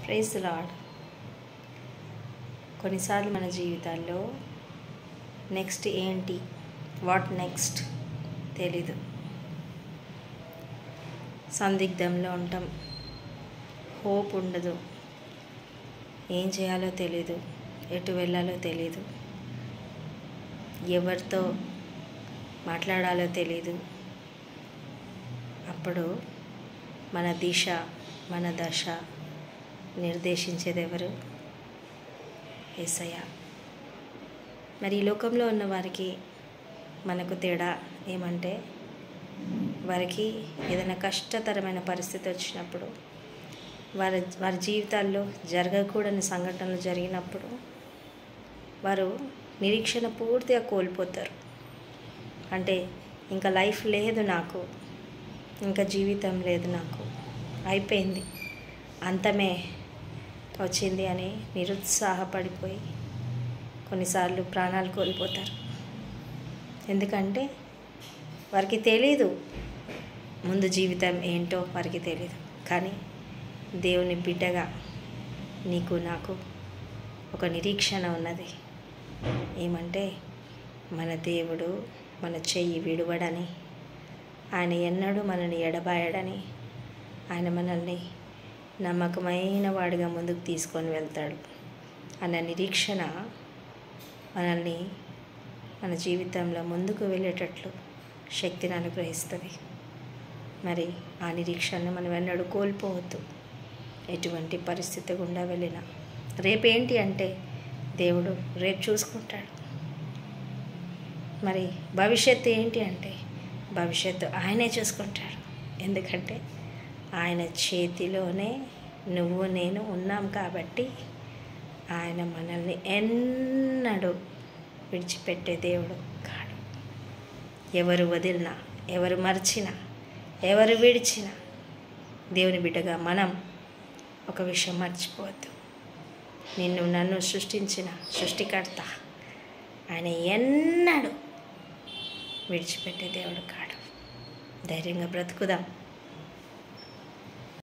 Praise the lord. కొన్నిసార్లు మన జీవితాల్లో నెక్స్ట్ ఏంటి, వాట్ నెక్స్ట్ తెలీదు. సందిగ్ధంలో ఉంటాం, హోప్ ఉండదు, ఏం చేయాలో తెలీదు, ఎటు వెళ్ళాలో తెలీదు, ఎవరితో మాట్లాడాలో తెలీదు. అప్పుడు మన దిశ, మన దశ నిర్దేశించేది ఎవరు? యేసయ్య. మరి ఈ లోకంలో ఉన్న వారికి మనకు తేడా ఏమంటే, వారికి ఏదైనా కష్టతరమైన పరిస్థితి వచ్చినప్పుడు, వారి జీవితాల్లో జరగకూడని సంఘటనలు జరిగినప్పుడు వారు నిరీక్షణ పూర్తిగా కోల్పోతారు. అంటే ఇంకా లైఫ్ లేదు నాకు, ఇంకా జీవితం లేదు నాకు, అయిపోయింది, అంతమే వచ్చింది అని నిరుత్సాహపడిపోయి కొన్నిసార్లు ప్రాణాలు కోల్పోతారు. ఎందుకంటే వారికి తెలీదు, ముందు జీవితం ఏంటో వారికి తెలీదు. కానీ దేవుని బిడ్డగా నీకు నాకు ఒక నిరీక్షణ ఉన్నది. ఏమంటే, మన దేవుడు మన చెయ్యి విడువడని, ఆయన ఎన్నడూ మనల్ని ఎడబాయడని, ఆయన మనల్ని నమ్మకమైన వాడిగా ముందుకు తీసుకొని వెళ్తాడు అన్న నిరీక్షణ మనల్ని మన జీవితంలో ముందుకు వెళ్ళేటట్లు శక్తిని అనుగ్రహిస్తుంది. మరి ఆ నిరీక్షణను మనం ఎన్నడూ కోల్పోవద్దు. ఎటువంటి పరిస్థితి గుండా వెళ్ళినా రేపేంటి అంటే దేవుడు రేపు చూసుకుంటాడు. మరి భవిష్యత్తు ఏంటి అంటే భవిష్యత్తు ఆయనే చూసుకుంటాడు. ఎందుకంటే ఆయన చేతిలోనే నువ్వు నేను ఉన్నాం కాబట్టి ఆయన మనల్ని ఎన్నడూ విడిచిపెట్టే దేవుడు కాడు. ఎవరు వదిలినా, ఎవరు మర్చినా, ఎవరు విడిచినా, దేవుని బిడ్డగా మనం ఒక విషయం మర్చిపోవద్దు. నిన్ను నన్ను సృష్టించిన సృష్టికర్త ఆయన ఎన్నడూ విడిచిపెట్టే దేవుడు కాడు. ధైర్యంగా బ్రతుకుదాం.